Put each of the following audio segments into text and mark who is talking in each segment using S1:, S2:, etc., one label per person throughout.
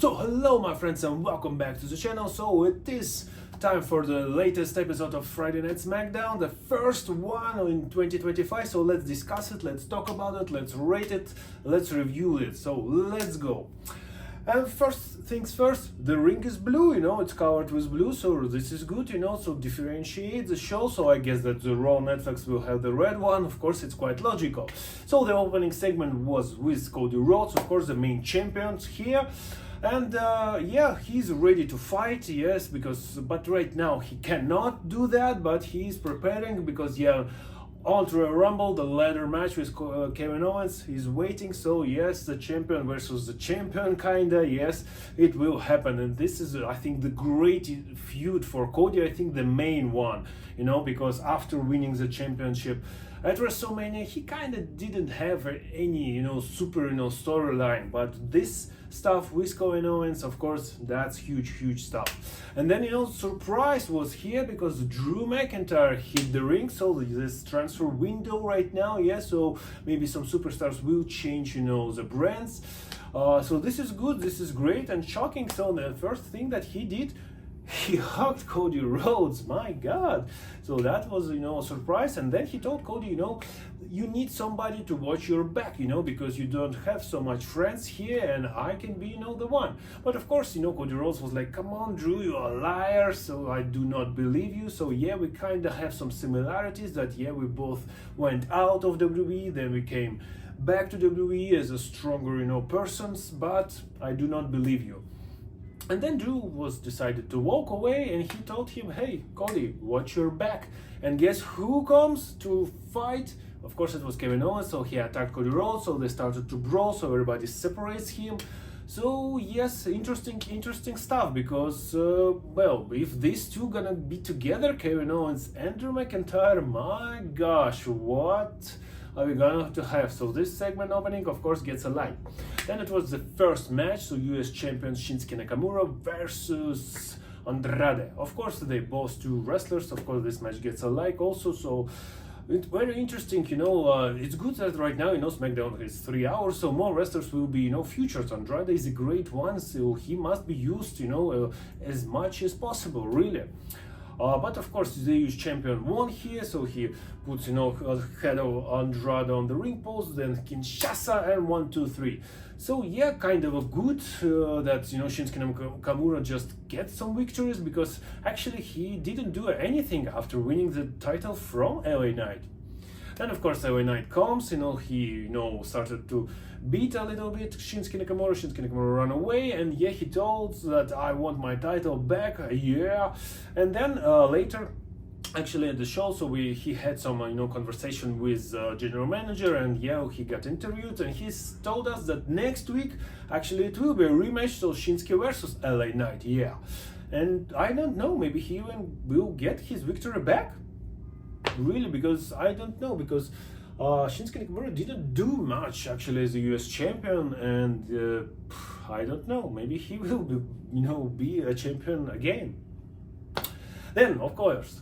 S1: So hello my friends and welcome back to the channel. So it is time for the latest episode of Friday Night Smackdown, the first one in 2025. So let's discuss it, let's talk about it, let's rate it, let's review it. So let's go. And first things first, the ring is blue, it's covered with blue, so this is good, so differentiate the show. So I guess that the Raw Netflix will have the red one, of course, it's quite logical. So the opening segment was with Cody Rhodes, of course, the main champions here. And yeah, he's ready to fight, yes, but right now he cannot do that, but he's preparing because, yeah, Ultra Rumble, the ladder match with Kevin Owens, he's waiting. So yes, the champion versus the champion, kinda, yes, it will happen. And this is, I think, the great feud for Cody, I think the main one, because after winning the championship at WrestleMania, he kind of didn't have any, super, storyline. But this stuff with Kevin Owens, of course, that's huge stuff. And then, surprise was here because Drew McIntyre hit the ring. So this transfer window right now, yeah. So maybe some superstars will change, the brands. So this is good, this is great and shocking. So the first thing that he did, he hugged Cody Rhodes, my God. So that was, a surprise. And then he told Cody, you need somebody to watch your back, because you don't have so much friends here and I can be, the one. But of course, Cody Rhodes was like, come on, Drew, you're a liar, so I do not believe you. So yeah, we kind of have some similarities that, yeah, we both went out of WWE, then we came back to WWE as a stronger, persons, but I do not believe you. And then Drew was decided to walk away and he told him, hey, Cody, watch your back. And guess who comes to fight? Of course, it was Kevin Owens, so he attacked Cody Rhodes, so they started to brawl, so everybody separates him. So yes, interesting stuff, because, well, if these two gonna be together, Kevin Owens and Drew McIntyre, my gosh, what are we going to have? So this segment opening, of course, gets a like. Then it was the first match, so US champion Shinsuke Nakamura versus Andrade. Of course, they both two wrestlers. Of course, this match gets a like also. So it's very interesting, it's good that right now, SmackDown is 3 hours, so more wrestlers will be, featured. Andrade is a great one, so he must be used, as much as possible, really. But of course, the US champion won here, so he puts, head of Andrade on the ring post, then Kinshasa, and 1, 2, 3. So yeah, kind of a good that, Shinsuke Nakamura just gets some victories, because actually he didn't do anything after winning the title from LA Knight. Then of course LA Knight comes, he, started to beat a little bit Shinsuke Nakamura ran away, and yeah, he told that I want my title back, yeah. And then later, actually at the show, so he had some conversation with general manager, and yeah, he got interviewed, and he told us that next week actually it will be a rematch, so Shinsuke versus LA Knight, yeah. And I don't know, maybe he even will get his victory back, really, because I don't know, because Shinsuke Nakamura didn't do much actually as a US champion, and I don't know, maybe he will be a champion again. Then of course,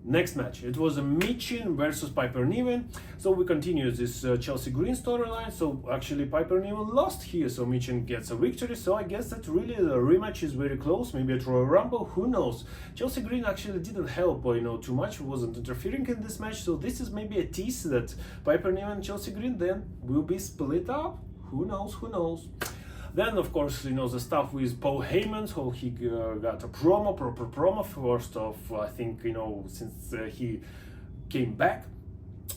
S1: next match, it was a Michin versus Piper Niven. So we continue this Chelsea Green storyline. So actually Piper Niven lost here, so Michin gets a victory. So I guess that really the rematch is very close, maybe at Royal Rumble, who knows. Chelsea Green actually didn't help, too much, wasn't interfering in this match. So this is maybe a tease that Piper Niven and Chelsea Green then will be split up. Who knows. Then, of course, the stuff with Paul Heyman, so he got a proper promo, first of, I think, since he came back.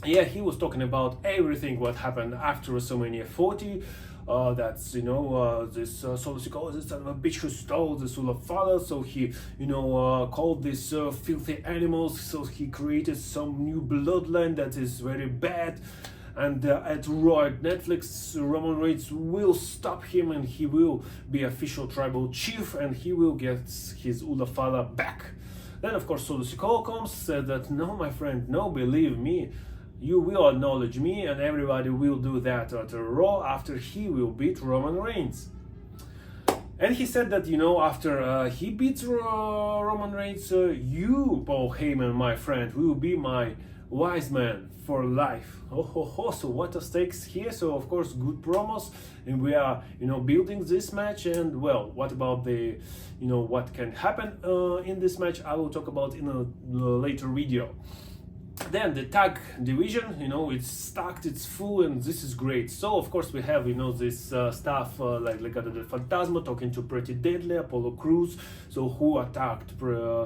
S1: Yeah, he was talking about everything what happened after WrestleMania 40. That's, this Solo Sikoa, this son of a bitch who stole the Sula father, so he, called these filthy animals, so he created some new bloodline that is very bad. And at Raw at Netflix, Roman Reigns will stop him, and he will be official tribal chief, and he will get his Ulafala back. Then of course Solo Sikoa comes, said that no, my friend, no, believe me, you will acknowledge me, and everybody will do that at Raw after he will beat Roman Reigns. And he said that, after he beats Roman Reigns, you, Paul Heyman, my friend, will be my wise man for life. So what are stakes here? So of course good promos, and we are building this match. And well, what about the what can happen in this match? I will talk about in a later video. Then the tag division, it's stacked, it's full, and this is great. So of course we have this stuff like Legado del Fantasma talking to Pretty Deadly, Apollo Crews, so who attacked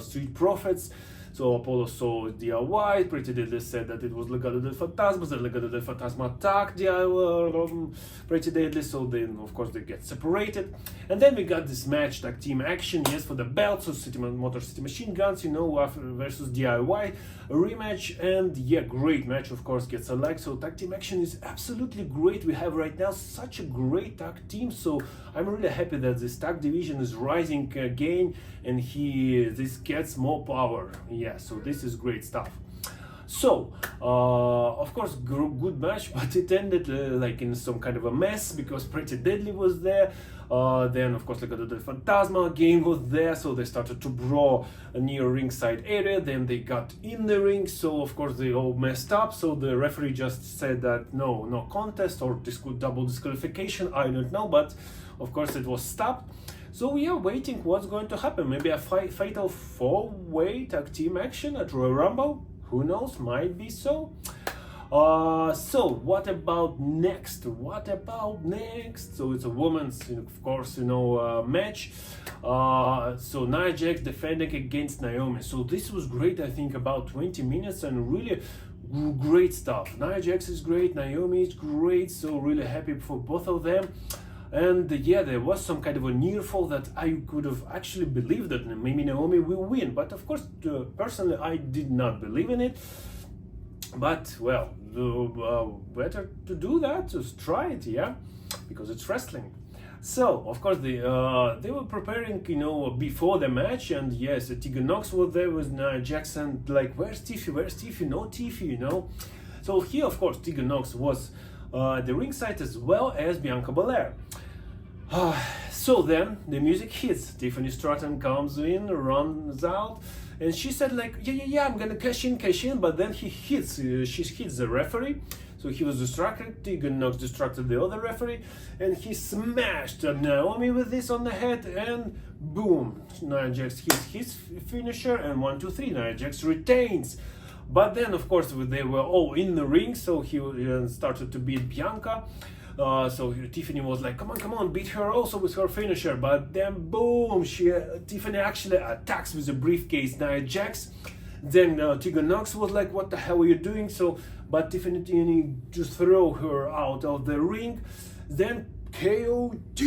S1: Street Profits. So Apollo saw DIY, Pretty Deadly said that it was Legado del Fantasma, the Legado del Fantasma attacked DIY, Pretty Deadly, so then of course they get separated. And then we got this match, tag team action, yes, for the belt, so Motor City Machine Guns, versus DIY, a rematch, and yeah, great match, of course, gets a like. So tag team action is absolutely great. We have right now such a great tag team, so I'm really happy that this tag division is rising again, and this gets more power. Yeah, so this is great stuff. So of course good match, but it ended like in some kind of a mess because Pretty Deadly was there. Then of course Legado del Fantasma game was there, so they started to brawl near ringside area. Then they got in the ring, so of course they all messed up. So the referee just said that no contest or double disqualification, I don't know, but of course it was stopped. So we are waiting what's going to happen. Maybe a fatal 4-way tag team action at Royal Rumble. Who knows? Might be so. So what about next? So it's a women's, of course, match. So Nia Jax defending against Naomi. So this was great. I think about 20 minutes and really great stuff. Nia Jax is great. Naomi is great. So really happy for both of them. And yeah, there was some kind of a near fall that I could have actually believed that maybe Naomi will win. But of course, personally, I did not believe in it. But well, better to do that, just try it, yeah, because it's wrestling. So of course they were preparing, before the match, and yes, Tegan Nox was there with Nia Jackson. Like, where's Tiffy? No Tiffy, So here, of course, Tegan Nox was the ringside as well as Bianca Belair. So then the music hits. Tiffany Stratton comes in, runs out, and she said like, yeah, I'm gonna cash in, but then she hits the referee. So he was distracted. Tegan Nox distracted the other referee, and he smashed Naomi with this on the head, and boom, Nia Jax hits his finisher, and 1, 2, 3, Nia Jax retains. But then, of course, they were all in the ring, so he started to beat Bianca. So Tiffany was like, come on, beat her also with her finisher. But then, boom, Tiffany actually attacks with a briefcase Nia Jax. Then Tegan Nox was like, what the hell are you doing? But Tiffany just throw her out of the ring. Then KOD,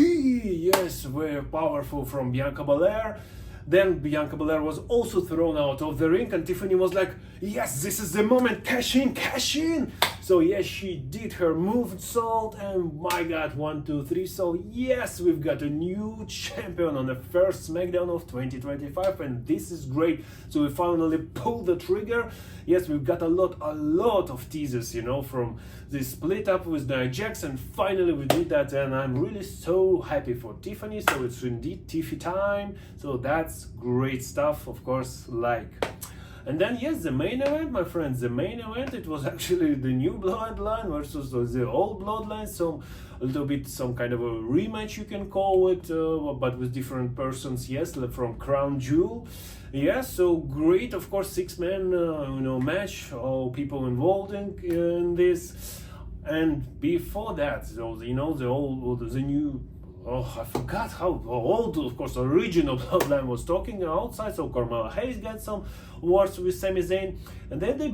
S1: yes, very powerful from Bianca Belair. Then Bianca Belair was also thrown out of the ring, and Tiffany was like, yes, this is the moment, cash in. So yes, she did her moonsault, and my god, 1, 2, 3. So yes, we've got a new champion on the first SmackDown of 2025, and this is great. So we finally pulled the trigger. Yes, we've got a lot of teasers, from this split up with Nia Jax, and finally we did that, and I'm really so happy for Tiffany. So it's indeed Tiffy time. So that's great stuff, of course, And then yes, the main event, my friends, it was actually the new bloodline versus the old bloodline. So a little bit some kind of a rematch, you can call it, but with different persons, yes, from Crown Jewel. Yeah, so great, of course, 6-man match, all people involved in this. And before that, so the new, I forgot how old, of course, original bloodline was talking outside. So Carmella Hayes got some words with Sami Zayn, and then they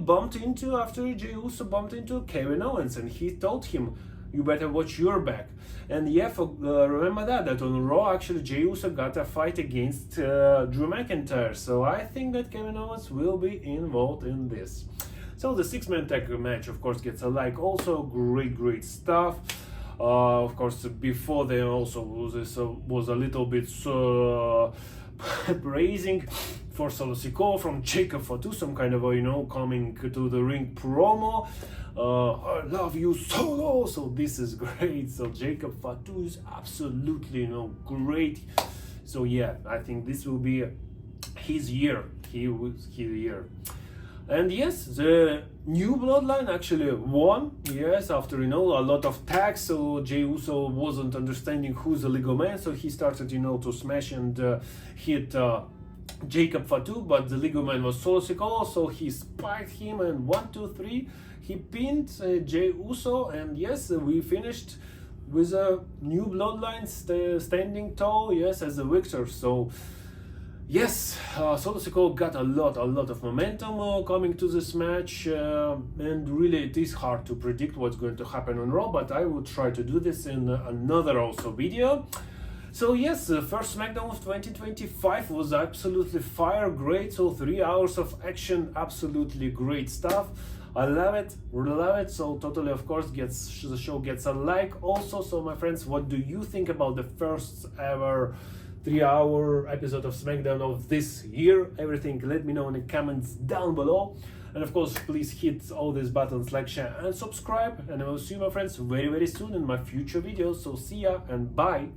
S1: after Jey Uso bumped into Kevin Owens, and he told him, you better watch your back. And yeah, remember that on Raw, actually, Jey Uso got a fight against Drew McIntyre. So I think that Kevin Owens will be involved in this. So the 6-man tag match, of course, gets a like. Also, great stuff. Of course, before they also was a little bit praising for Solo Sikoa from Jacob Fatu, some kind of coming to the ring promo. I love you, Solo. So this is great. So Jacob Fatu is absolutely great. So yeah, I think this will be his year. His year. And yes, the New Bloodline actually won, yes, after a lot of tags. So Jey Uso wasn't understanding who's the legal man, so he started to smash and hit Jacob Fatu, but the legal man was Solo Sikoa, so he spiked him and 1, 2, 3 he pinned Jey Uso, and yes, we finished with a New Bloodline standing tall, yes, as a victor. So yes, Solo Sikoa got a lot of momentum coming to this match, and really it is hard to predict what's going to happen on Raw, but I will try to do this in another also video. So yes, the first SmackDown of 2025 was absolutely fire, great. So 3 hours of action, absolutely great stuff. I love it, really love it. So totally, of course, the show gets a like also. So my friends, what do you think about the first ever 3-hour episode of SmackDown of this year? Everything, let me know in the comments down below. And of course, please hit all these buttons, like, share and subscribe. And I will see you, my friends, very soon in my future videos. So see ya and bye.